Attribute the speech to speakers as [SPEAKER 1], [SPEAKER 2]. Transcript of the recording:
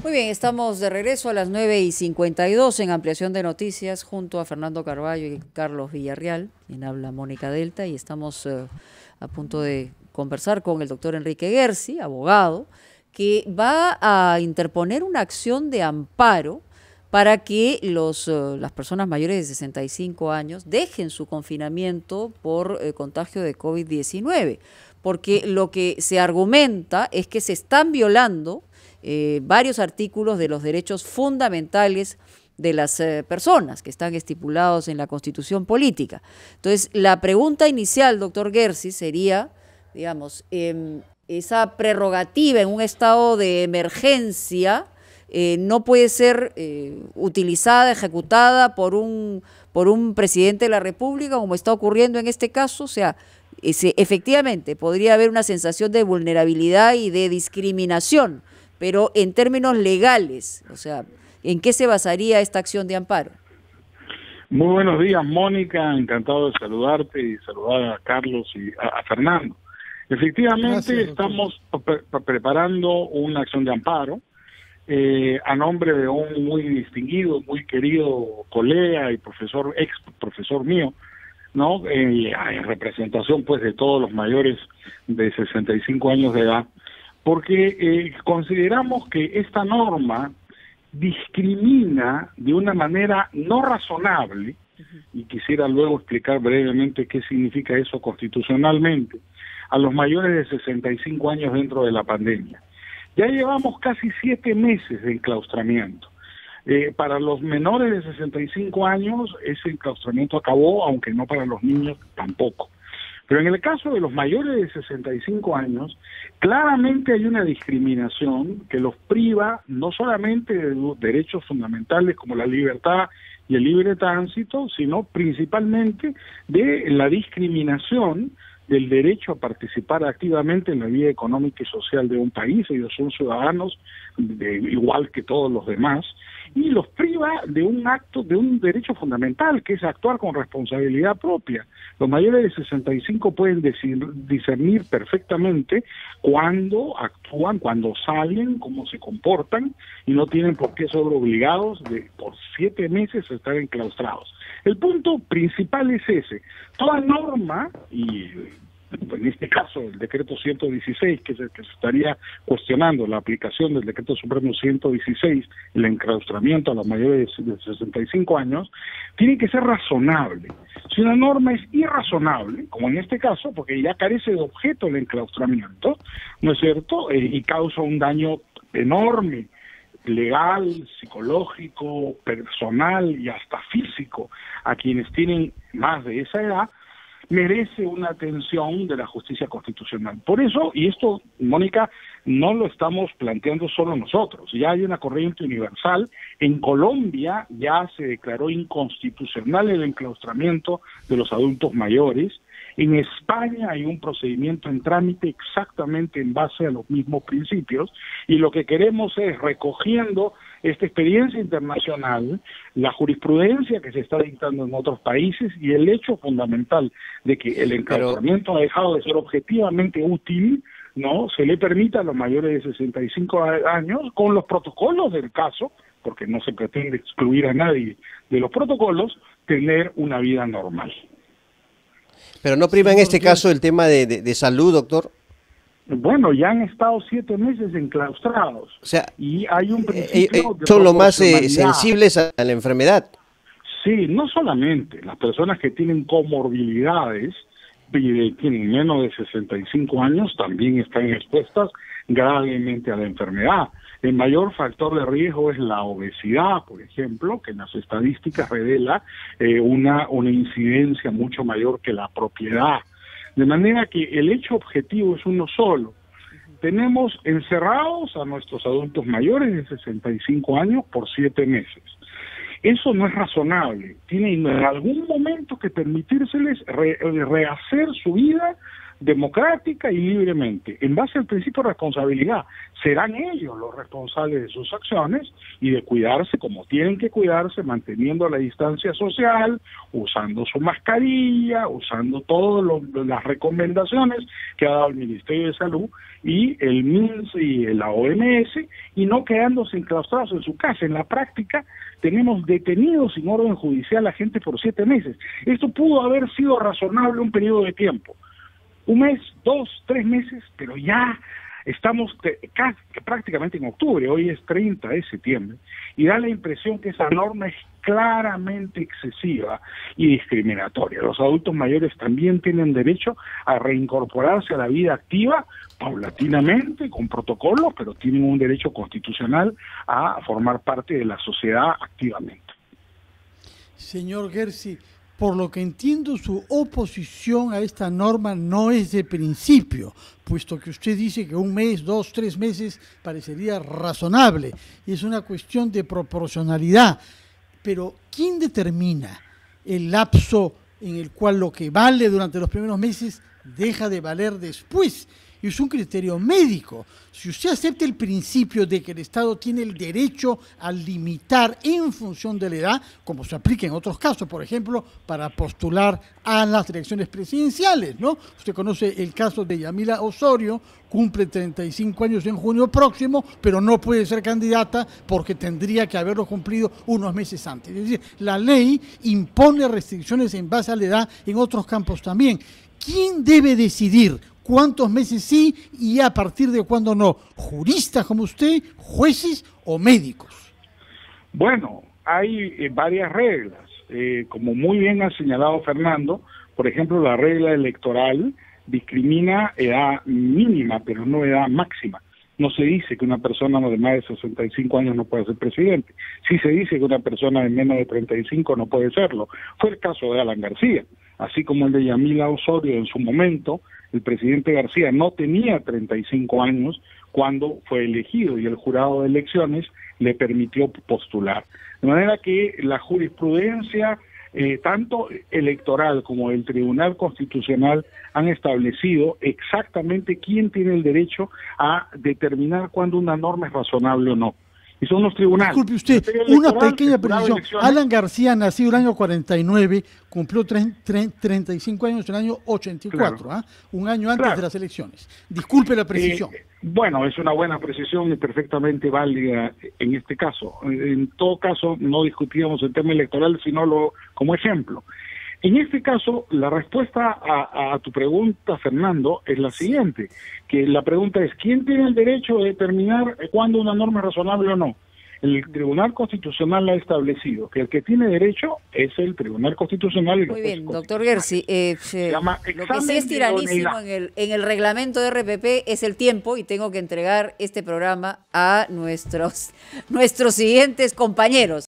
[SPEAKER 1] Muy bien, estamos de regreso a las 9:52 en Ampliación de Noticias junto a Fernando Carballo y Carlos Villarreal, quien habla Mónica Delta, y estamos a punto de conversar con el doctor Enrique Gersi, abogado, que va a interponer una acción de amparo para que las personas mayores de 65 años dejen su confinamiento por contagio de COVID-19, porque lo que se argumenta es que se están violando varios artículos de los derechos fundamentales de las personas que están estipulados en la Constitución política. Entonces, la pregunta inicial, doctor Gersi, sería, digamos, esa prerrogativa en un estado de emergencia no puede ser utilizada, ejecutada por un presidente de la República, como está ocurriendo en este caso. O sea, efectivamente podría haber una sensación de vulnerabilidad y de discriminación, pero en términos legales, o sea, ¿en qué se basaría esta acción de amparo?
[SPEAKER 2] Muy buenos días, Mónica, encantado de saludarte y saludar a Carlos y a Fernando. Efectivamente, gracias, estamos preparando una acción de amparo a nombre de un muy distinguido, muy querido colega y ex profesor mío, ¿no? En representación pues de todos los mayores de 65 años de edad, porque consideramos que esta norma discrimina de una manera no razonable, y quisiera luego explicar brevemente qué significa eso constitucionalmente, a los mayores de 65 años dentro de la pandemia. Ya llevamos casi 7 meses de enclaustramiento. Para los menores de 65 años ese enclaustramiento acabó, aunque no para los niños tampoco. Pero en el caso de los mayores de 65 años, claramente hay una discriminación que los priva no solamente de los derechos fundamentales como la libertad y el libre tránsito, sino principalmente de la discriminación del derecho a participar activamente en la vida económica y social de un país. Ellos son ciudadanos igual que todos los demás, y los priva de un derecho fundamental, que es actuar con responsabilidad propia. Los mayores de 65 pueden discernir perfectamente cuándo actúan, cuándo salen, cómo se comportan, y no tienen por qué ser obligados por 7 meses a estar enclaustrados. El punto principal es ese. Toda norma, y en este caso el decreto 116, que es el que se estaría cuestionando, la aplicación del decreto supremo 116, el enclaustramiento a los mayores de 65 años, tiene que ser razonable. Si una norma es irrazonable, como en este caso, porque ya carece de objeto el enclaustramiento, ¿no es cierto?, y causa un daño enorme, legal, psicológico, personal y hasta físico a quienes tienen más de esa edad, merece una atención de la justicia constitucional. Por eso, y esto, Mónica, no lo estamos planteando solo nosotros, ya hay una corriente universal. En Colombia ya se declaró inconstitucional el enclaustramiento de los adultos mayores. En España hay un procedimiento en trámite exactamente en base a los mismos principios, y lo que queremos es, recogiendo esta experiencia internacional, la jurisprudencia que se está dictando en otros países y el hecho fundamental de que el enclaustramiento ha dejado de ser objetivamente útil, ¿no?, se le permita a los mayores de 65 años, con los protocolos del caso, porque no se pretende excluir a nadie de los protocolos, tener una vida normal.
[SPEAKER 3] Pero no priva en este caso el tema de salud, doctor.
[SPEAKER 2] Bueno, ya han estado 7 meses enclaustrados.
[SPEAKER 3] O sea,
[SPEAKER 2] y hay un principio de
[SPEAKER 3] son los más sensibles a la enfermedad.
[SPEAKER 2] Sí, no solamente las personas que tienen comorbilidades y tienen menos de 65 años también están expuestas gravemente a la enfermedad. El mayor factor de riesgo es la obesidad, por ejemplo, que en las estadísticas revela una incidencia mucho mayor que la propiedad. De manera que el hecho objetivo es uno solo. Tenemos encerrados a nuestros adultos mayores de 65 años por 7 meses. Eso no es razonable. Tienen en algún momento que permitírseles rehacer su vida democrática y libremente, en base al principio de responsabilidad. Serán ellos los responsables de sus acciones y de cuidarse como tienen que cuidarse, manteniendo la distancia social, usando su mascarilla, usando todas las recomendaciones que ha dado el Ministerio de Salud y el MINS y la OMS, y no quedándose enclaustrados en su casa. En la práctica tenemos detenidos sin orden judicial a gente por 7 meses. Esto pudo haber sido razonable un periodo de tiempo, 1 mes, 2, 3 meses, pero ya estamos casi, prácticamente en octubre, hoy es 30 de septiembre, y da la impresión que esa norma es claramente excesiva y discriminatoria. Los adultos mayores también tienen derecho a reincorporarse a la vida activa paulatinamente, con protocolos, pero tienen un derecho constitucional a formar parte de la sociedad activamente.
[SPEAKER 4] Señor Gersi, por lo que entiendo, su oposición a esta norma no es de principio, puesto que usted dice que 1 mes, 2, 3 meses parecería razonable, y es una cuestión de proporcionalidad. Pero, ¿quién determina el lapso en el cual lo que vale durante los primeros meses deja de valer después? Y es un criterio médico. Si usted acepta el principio de que el Estado tiene el derecho a limitar en función de la edad, como se aplica en otros casos, por ejemplo, para postular a las elecciones presidenciales, ¿no? Usted conoce el caso de Yamila Osorio, cumple 35 años en junio próximo, pero no puede ser candidata porque tendría que haberlo cumplido unos meses antes. Es decir, la ley impone restricciones en base a la edad en otros campos también. ¿Quién debe decidir cuántos meses sí y a partir de cuándo no? ¿Juristas como usted, jueces o médicos?
[SPEAKER 2] Bueno, hay varias reglas. Como muy bien ha señalado Fernando, por ejemplo, la regla electoral discrimina edad mínima, pero no edad máxima. No se dice que una persona de más de 65 años no puede ser presidente. Sí se dice que una persona de menos de 35 no puede serlo. Fue el caso de Alan García, así como el de Yamila Osorio en su momento. El presidente García no tenía 35 años cuando fue elegido y el jurado de elecciones le permitió postular. De manera que la jurisprudencia, tanto electoral como del Tribunal Constitucional, han establecido exactamente quién tiene el derecho a determinar cuándo una norma es razonable o no. Y son los tribunales.
[SPEAKER 4] Disculpe usted, una pequeña precisión. Alan García, nacido en el año 49, cumplió 35 años en el año 84, claro. Un año antes de las elecciones. Disculpe la precisión.
[SPEAKER 2] Bueno, es una buena precisión y perfectamente válida en este caso. En todo caso, no discutíamos el tema electoral, sino como ejemplo. En este caso, la respuesta a tu pregunta, Fernando, es la siguiente, que la pregunta es, ¿quién tiene el derecho de determinar cuándo una norma es razonable o no? El Tribunal Constitucional ha establecido que el que tiene derecho es el Tribunal Constitucional. Y
[SPEAKER 1] muy bien, doctor Gersi, lo que sí es tiranísimo en el reglamento de RPP es el tiempo, y tengo que entregar este programa a nuestros siguientes compañeros.